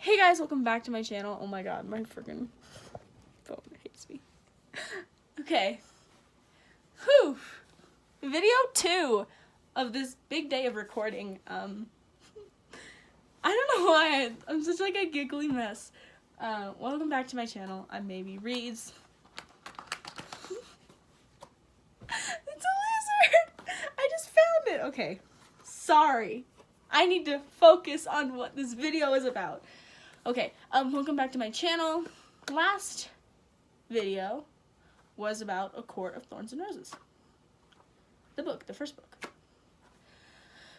Hey guys, welcome back to my channel. Oh my god, my freaking phone hates me. Okay. Whew. Video 2 of this big day of recording. I don't know why I'm such like a giggly mess. Welcome back to my channel. I'm Maybe Reads. It's a lizard! I just found it. Okay. Sorry. I need to focus on what this video is about. Okay, welcome back to my channel. Last video was about A Court of Thorns and Roses. The book, the first book.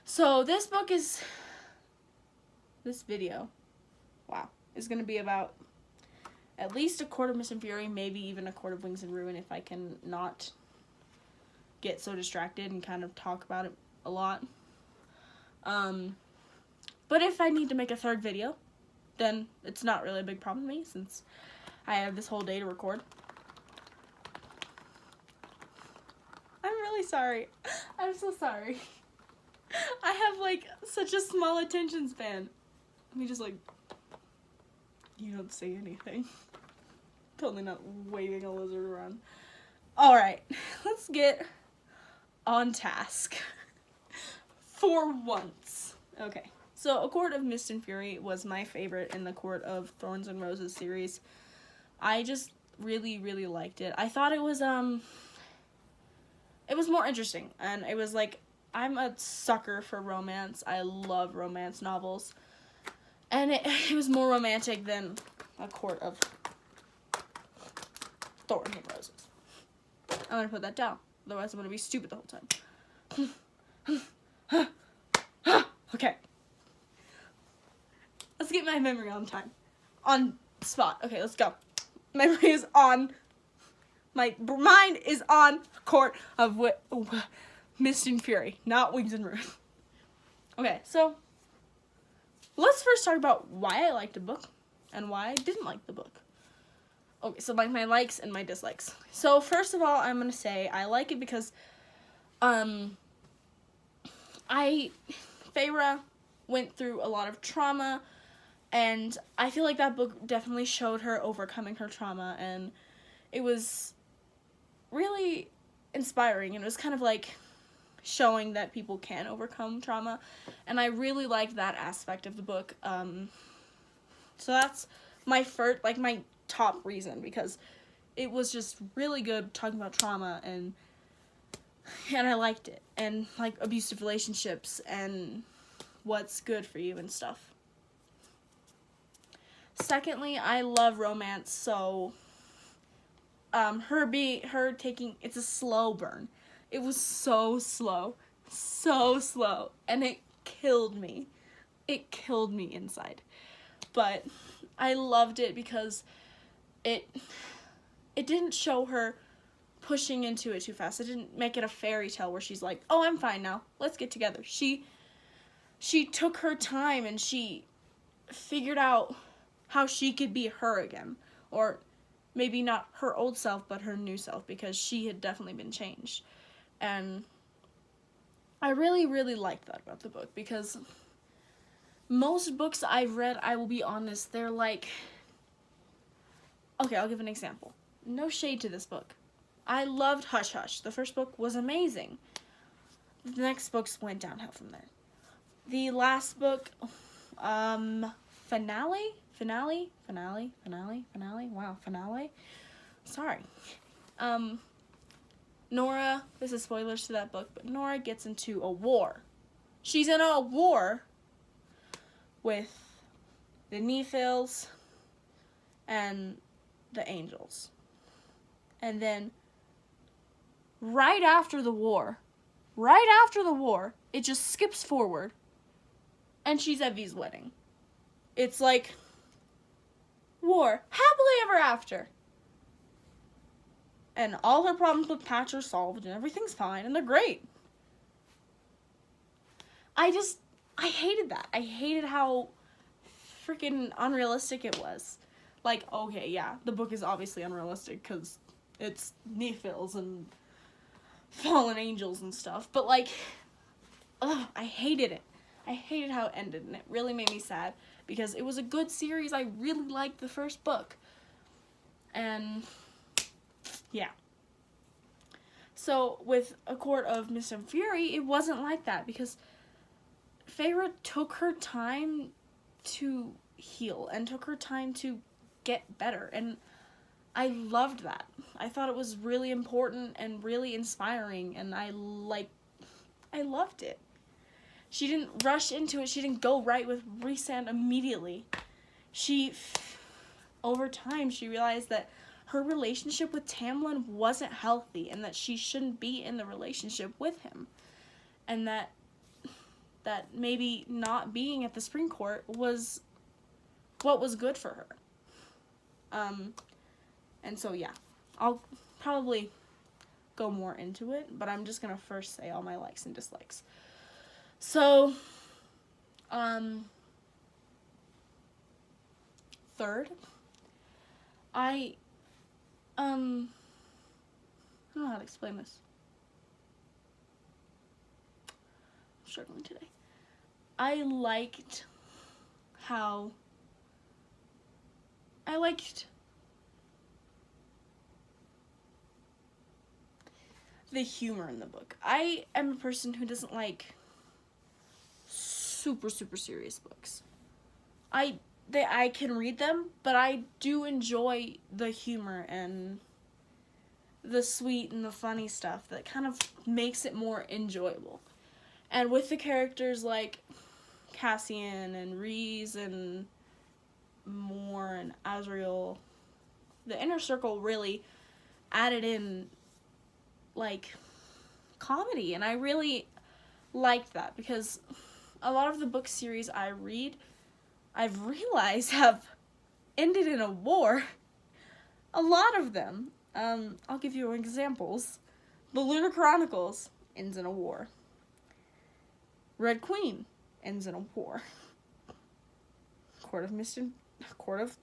So this video, wow, is going to be about at least A Court of Mist and Fury, maybe even A Court of Wings and Ruin if I can not get so distracted and kind of talk about it a lot. But if I need to make a third video, then it's not really a big problem to me since I have this whole day to record. I'm really sorry. I'm so sorry. I have like such a small attention span. Let me just like, you don't say anything. Totally not waving a lizard around. Alright, let's get on task. For once. Okay. So, A Court of Mist and Fury was my favorite in the Court of Thorns and Roses series. I just really, really liked it. I thought it was more interesting, and it was like, I'm a sucker for romance. I love romance novels, and it was more romantic than A Court of Thorns and Roses. I'm gonna put that down, otherwise I'm gonna be stupid the whole time. Okay. Let's get my memory on spot. Okay, let's go. Memory is on. My mind is on Court of Mist and Fury, not Wings and Ruin. Okay, so let's first talk about why I liked the book and why I didn't like the book. Okay, so like my likes and my dislikes. So first of all, I'm gonna say I like it because Feyre went through a lot of trauma, and I feel like that book definitely showed her overcoming her trauma, and it was really inspiring, and it was kind of like showing that people can overcome trauma, and I really liked that aspect of the book. So that's my first, like my top reason, because it was just really good talking about trauma, and I liked it, and like abusive relationships and what's good for you and stuff. Secondly, I love romance, so it's a slow burn. It was so slow, and it killed me. It killed me inside. But I loved it because it didn't show her pushing into it too fast. It didn't make it a fairy tale where she's like, "Oh, I'm fine now. Let's get together." She took her time, and she figured out how she could be her again, or maybe not her old self, but her new self, because she had definitely been changed. And I really, really liked that about the book, because most books I've read, I will be honest, they're like, okay, I'll give an example. No shade to this book. I loved Hush Hush. The first book was amazing. The next books went downhill from there. The last book, Finale? Wow, finale? Sorry. Nora, this is spoilers to that book, but Nora gets into a war. She's in a war with the Nephils and the Angels. And then, right after the war, it just skips forward, and she's at V's wedding. It's like, war, happily ever after. And all her problems with Patch are solved, and everything's fine, and they're great. I hated that. I hated how freaking unrealistic it was. Like, okay, yeah, the book is obviously unrealistic, because it's Nephils and fallen angels and stuff, but like, ugh, I hated it. I hated how it ended, and it really made me sad. because it was a good series. I really liked the first book. And yeah. So with A Court of Mist and Fury, it wasn't like that because Feyre took her time to heal and took her time to get better, and I loved that. I thought it was really important and really inspiring, and I loved it. She didn't rush into it. She didn't go right with Rhysand immediately. Over time, she realized that her relationship with Tamlin wasn't healthy and that she shouldn't be in the relationship with him. And that maybe not being at the Spring Court was what was good for her. And so, yeah, I'll probably go more into it, but I'm just going to first say all my likes and dislikes. So, third, I don't know how to explain this. I'm struggling today. I liked the humor in the book. I am a person who doesn't like super, super serious books. I can read them, but I do enjoy the humor and the sweet and the funny stuff that kind of makes it more enjoyable. And with the characters like Cassian and Rhys and Mor and Azriel, the Inner Circle really added in like comedy, and I really liked that because a lot of the book series I read, I've realized have ended in a war. A lot of them. I'll give you examples. The Lunar Chronicles ends in a war. Red Queen ends in a war. Court of Mist and Court of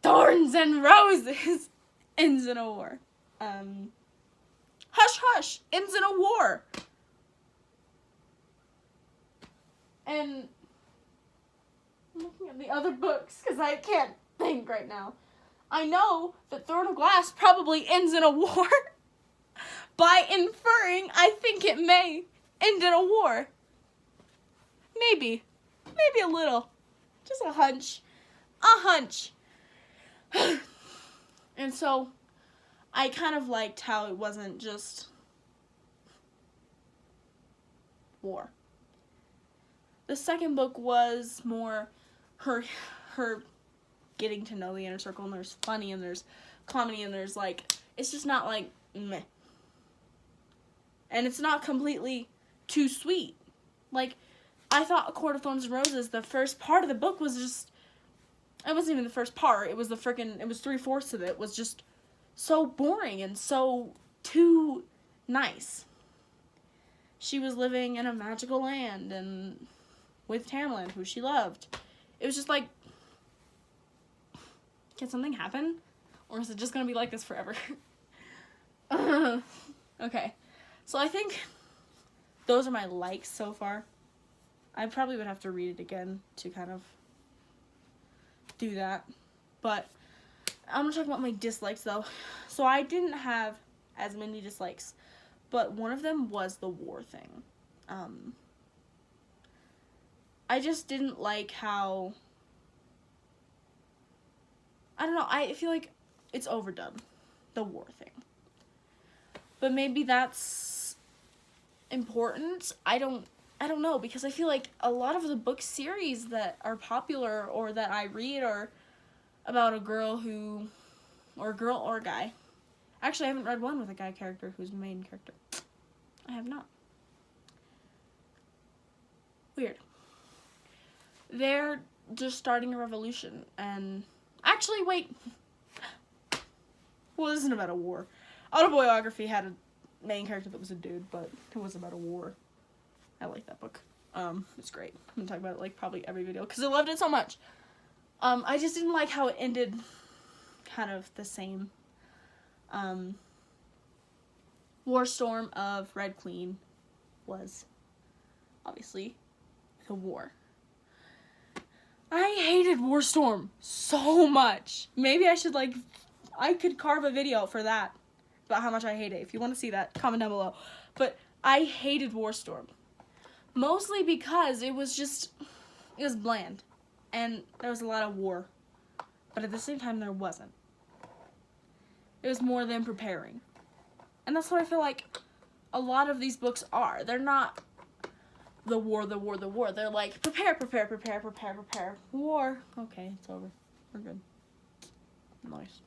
Thorns and Roses ends in a war. Hush Hush ends in a war. And I'm looking at the other books because I can't think right now. I know that Throne of Glass probably ends in a war. By inferring, I think it may end in a war. Maybe a little. Just a hunch. And so, I kind of liked how it wasn't just war. The second book was more her getting to know the Inner Circle, and there's funny, and there's comedy, and there's like, it's just not like meh. And it's not completely too sweet. Like, I thought A Court of Thorns and Roses, the first part of the book was just, it wasn't even the first part, it was it was 3/4 of it, was just so boring and so too nice. She was living in a magical land and with Tamlin, who she loved. It was just like, can something happen? Or is it just gonna be like this forever? Okay. So I think those are my likes so far. I probably would have to read it again to kind of do that. But I'm going to talk about my dislikes though. So I didn't have as many dislikes, but one of them was the war thing. I just didn't like how, I don't know, I feel like it's overdone, the war thing. But maybe that's important. I don't know, because I feel like a lot of the book series that are popular or that I read are about a girl or guy. Actually, I haven't read one with a guy character who's the main character. I have not. Weird. They're just starting a revolution, and actually, wait. Well, this isn't about a war. Autobiography had a main character that was a dude, but it was about a war. I like that book. It's great. I'm gonna talk about it like probably every video because I loved it so much. I just didn't like how it ended kind of the same. War Storm of Red Queen was obviously, the war. I hated War Storm so much. Maybe I should, like, I could carve a video for that, about how much I hate it. If you want to see that, comment down below. But I hated War Storm. Mostly because it was bland. And there was a lot of war. But at the same time, there wasn't. It was more than preparing. And that's what I feel like a lot of these books are. They're not the war, the war, the war. They're like, prepare, prepare, prepare, prepare, prepare. War. Okay, it's over. We're good. Nice.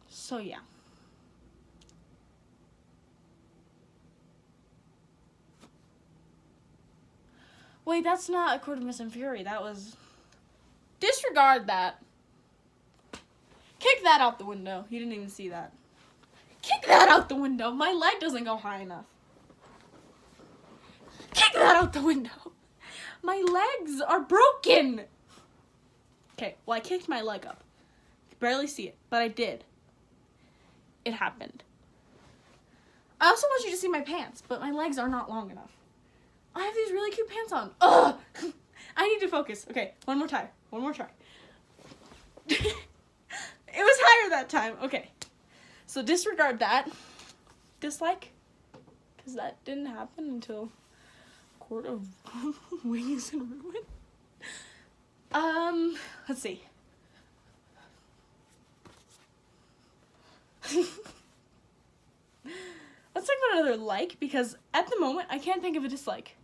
So yeah. Wait, that's not A Court of Mist and Fury. That was... Disregard that. Kick that out the window. You didn't even see that. Kick that out the window. My leg doesn't go high enough. Kick that out the window. My legs are broken. Okay, well, I kicked my leg up. You can barely see it, but I did. It happened. I also want you to see my pants, but my legs are not long enough. I have these really cute pants on. Ugh! I need to focus. Okay, one more try. One more try. It was higher that time. Okay. So disregard that. Dislike. Because that didn't happen until Court of Wings and Ruin. Let's see. Let's talk about another like, because at the moment I can't think of a dislike.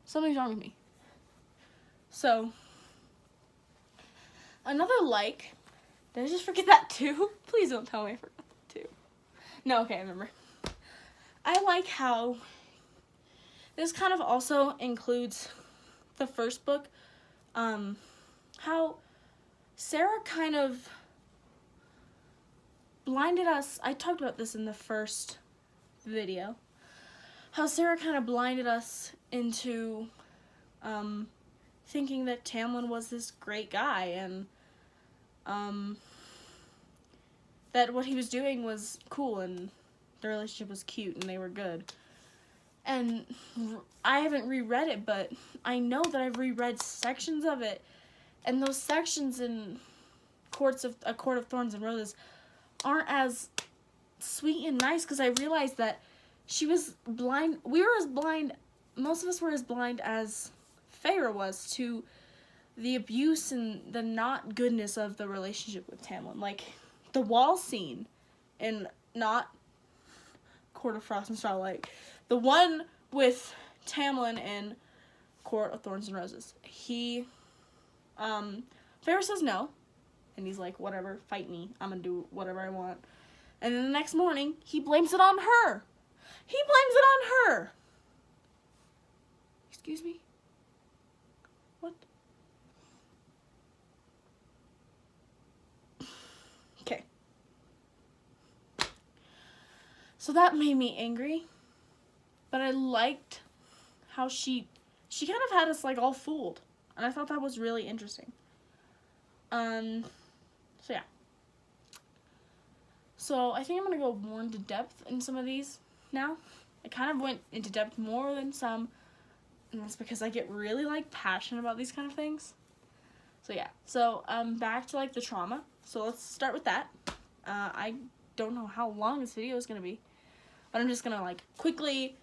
Something's wrong with me. So, another like. Did I just forget that too? Please don't tell me I forgot that too. No, okay, I remember. I like how this kind of also includes the first book. How Sarah kind of blinded us. I talked about this in the first video. How Sarah kind of blinded us into thinking that Tamlin was this great guy, and that what he was doing was cool, and the relationship was cute, and they were good. And I haven't reread it, but I know that I've reread sections of it, and those sections in A Court of Thorns and Roses aren't as sweet and nice, because I realized that she was blind. We were as blind, most of us were as blind as Feyre was to the abuse and the not goodness of the relationship with Tamlin. Like, the wall scene in not Court of Frost and Starlight, the one with Tamlin in Court of Thorns and Roses. Feyre says no, and he's like, whatever, fight me, I'm gonna do whatever I want. And then the next morning, he blames it on her. He blames it on her. Excuse me? What? Okay. So that made me angry. But I liked how she kind of had us like all fooled. And I thought that was really interesting. So yeah. So I think I'm going to go more into depth in some of these now. I kind of went into depth more than some, and that's because I get really like passionate about these kind of things. So yeah. So back to like the trauma. So let's start with that. I don't know how long this video is going to be, but I'm just going to like quickly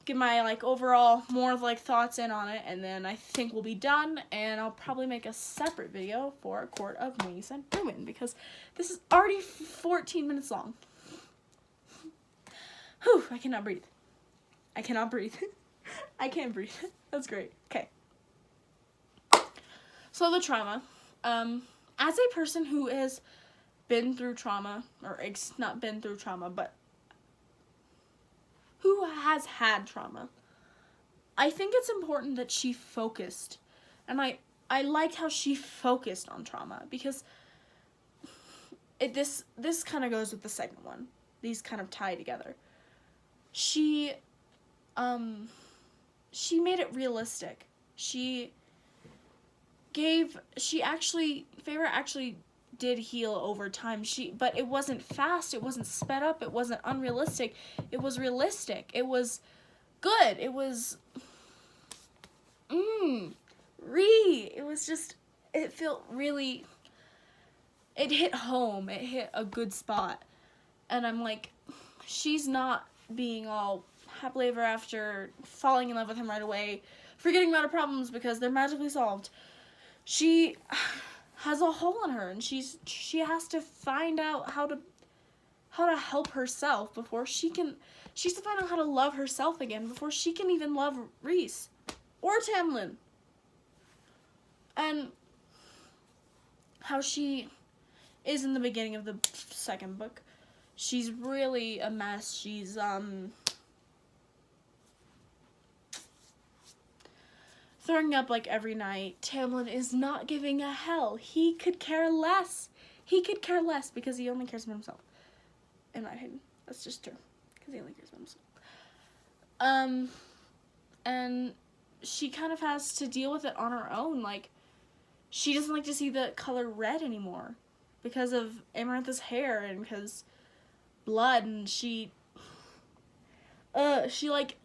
give my like overall more of like thoughts in on it, and then I think we'll be done, and I'll probably make a separate video for A Court of Wings and Ruin, because this is already 14 minutes long. Whew, I cannot breathe. I cannot breathe. I can't breathe. That's great. Okay. So the trauma. As a person who has been through trauma, or not been through trauma, but who has had trauma, I think it's important that she focused, and I like how she focused on trauma, because this kind of goes with the second one. These kind of tie together. She made it realistic. Feyre actually did heal over time. But it wasn't fast, it wasn't sped up, it wasn't unrealistic. It was realistic. It was good. It was it was just, it felt really, it hit home. It hit a good spot. And I'm like, she's not being all happily ever after, falling in love with him right away, forgetting about her problems because they're magically solved. She has a hole in her, and she has to find out how to help herself before she has to find out how to love herself again before she can even love Reese or Tamlin. And how she is in the beginning of the second book. She's really a mess. She's throwing up like every night. Tamlin is not giving a hell. He could care less. He could care less because he only cares about himself. In my opinion, that's just true. Because he only cares about himself. And she kind of has to deal with it on her own. Like, she doesn't like to see the color red anymore because of Amarantha's hair and because blood, and she like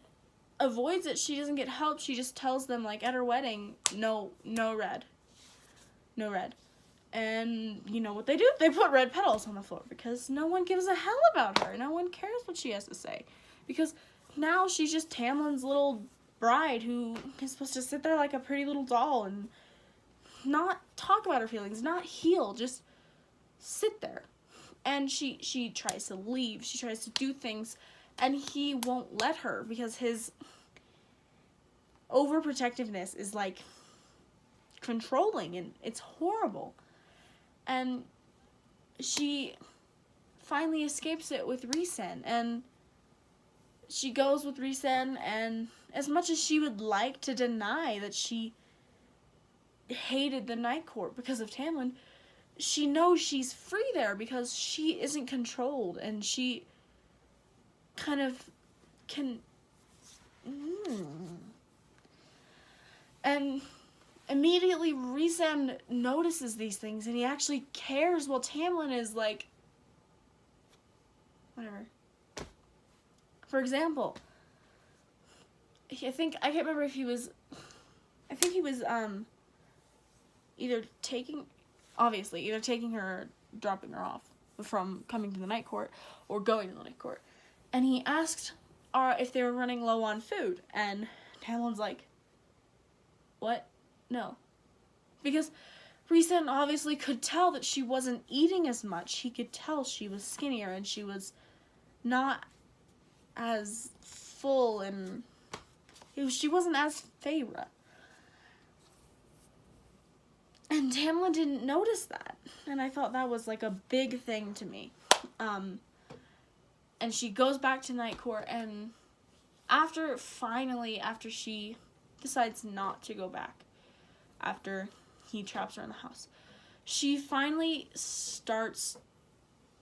avoids it. She doesn't get help. She just tells them, like, at her wedding, no red. No red. And you know what they do? They put red petals on the floor because no one gives a hell about her. No one cares what she has to say. Because now she's just Tamlin's little bride who is supposed to sit there like a pretty little doll and not talk about her feelings, not heal, just sit there. And she tries to leave. She tries to do things, and he won't let her because his overprotectiveness is, like, controlling, and it's horrible. And she finally escapes it with Rhysand, and she goes with Rhysand, and as much as she would like to deny that she hated the Night Court because of Tamlin, she knows she's free there because she isn't controlled, and she kind of can... And immediately Rhysand notices these things, and he actually cares, while Tamlin is like, whatever. For example, I can't remember if he was, either taking her or dropping her off from coming to the Night Court or going to the Night Court. And he asked if they were running low on food, and Tamlin's like, what? No. Because Rhysand obviously could tell that she wasn't eating as much. He could tell she was skinnier and she was not as full, and she wasn't as Feyre. And Tamlin didn't notice that. And I thought that was like a big thing to me. And she goes back to Night Court, and after she decides not to go back, after he traps her in the house, she finally starts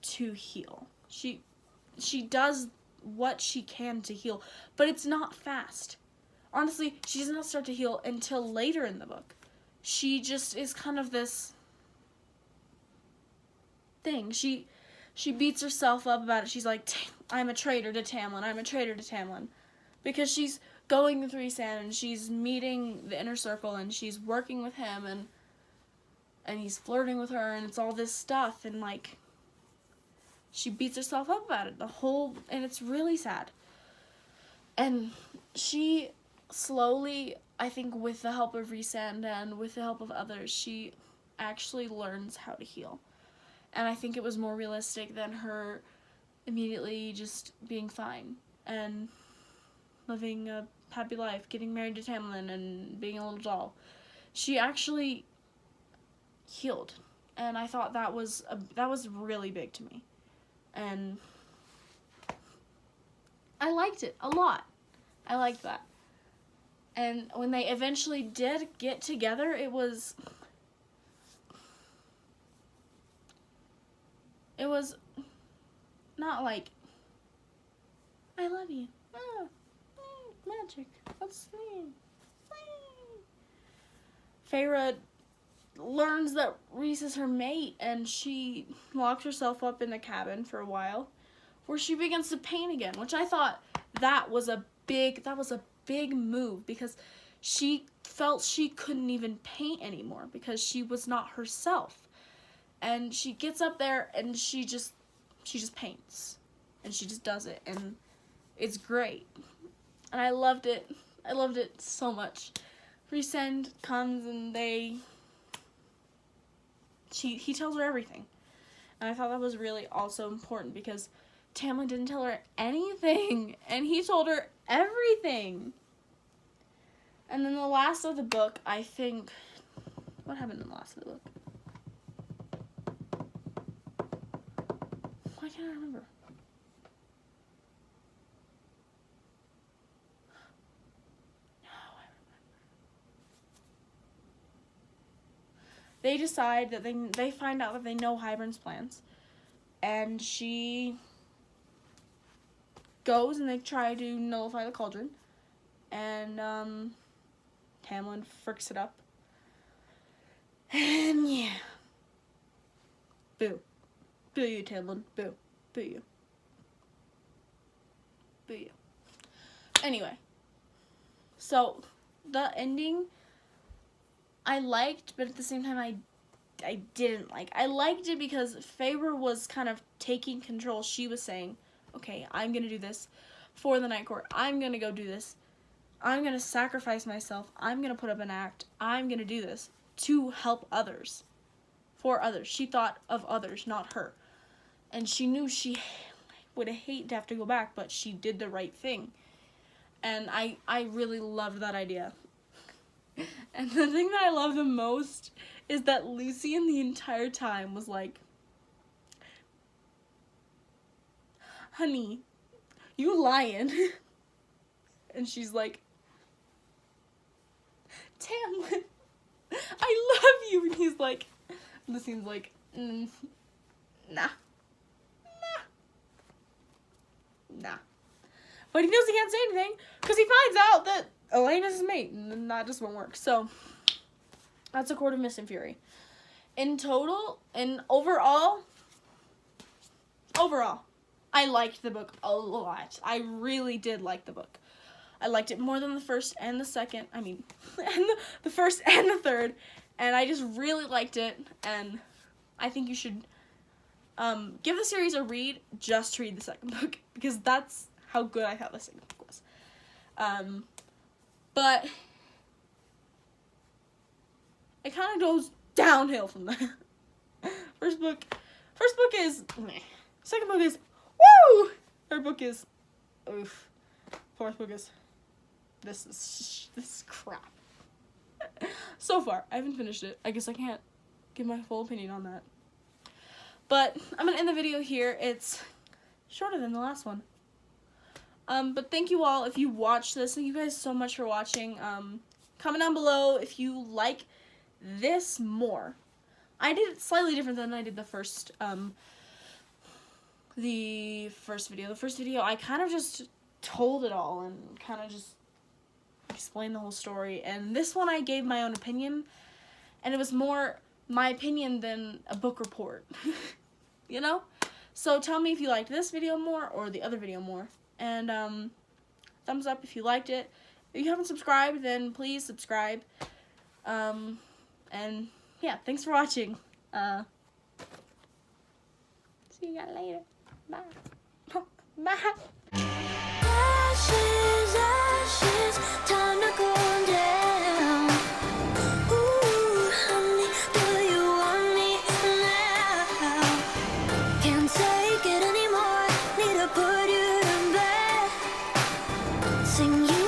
to heal. She does what she can to heal, but it's not fast. Honestly, she does not start to heal until later in the book. She just is kind of this thing. She beats herself up about it. She's like, I'm a traitor to Tamlin. I'm a traitor to Tamlin. Because she's going with Rhysand, and she's meeting the inner circle, and she's working with him, and he's flirting with her, and it's all this stuff, and like, she beats herself up about it and it's really sad. And she slowly, I think with the help of Rhysand and with the help of others, she actually learns how to heal. And I think it was more realistic than her immediately just being fine and living a happy life, getting married to Tamlin and being a little doll. She actually healed, and I thought that was really big to me. And I liked it a lot. I liked that. And when they eventually did get together, it was not like, I love you. Oh, magic. That's me. Feyre learns that Reese is her mate, and she locks herself up in the cabin for a while, where she begins to paint again, which I thought that was a big move, because she felt she couldn't even paint anymore because she was not herself. And she gets up there and she just paints, and she just does it, and it's great. And I loved it. I loved it so much. Resend comes and he tells her everything. And I thought that was really also important, because Tamlin didn't tell her anything, and he told her everything. And then the last of the book, I think, what happened in the last of the book? Why can't I remember? They decide that they find out that they know Hybern's plans, and she goes and they try to nullify the cauldron, and Tamlin fricks it up, and yeah, boo you, Tamlin, boo you, boo you. Anyway, so the ending I liked, but at the same time I didn't like. I liked it because Faber was kind of taking control. She was saying, okay, I'm going to do this for the Night Court. I'm going to go do this. I'm going to sacrifice myself. I'm going to put up an act. I'm going to do this to help others, for others. She thought of others, not her. And she knew she would hate to have to go back, but she did the right thing. And I really loved that idea. And the thing that I love the most is that Lucian the entire time was like, honey, you lying. And she's like, Tamlin, I love you. And he's like, Lucian's like, nah. But he knows he can't say anything because he finds out that Elaine is his mate, and that just won't work. So that's A Court of Mist and Fury. In total, and overall, I liked the book a lot. I really did like the book. I liked it more than the first and the second. I mean, and the first and the third. And I just really liked it. And I think you should give the series a read just to read the second book, because that's how good I thought the second book was. But it kind of goes downhill from there. First book is meh. Second book is woo. Third book is oof. Fourth book is this is crap. So far, I haven't finished it. I guess I can't give my full opinion on that. But I'm gonna end the video here. It's shorter than the last one. But thank you all if you watched this. Thank you guys so much for watching. Comment down below if you like this more. I did it slightly different than I did the first video. The first video, I kind of just told it all and kind of just explained the whole story. And this one, I gave my own opinion, and it was more my opinion than a book report. You know? So tell me if you liked this video more or the other video more. And thumbs up if you liked it. If you haven't subscribed, then please subscribe. And yeah, thanks for watching. See you guys later. Bye. Bye. Ashes, ashes, time to go down. Ooh, honey, do you want me now? Can't take it anymore. Need to put you to bed. Sing you.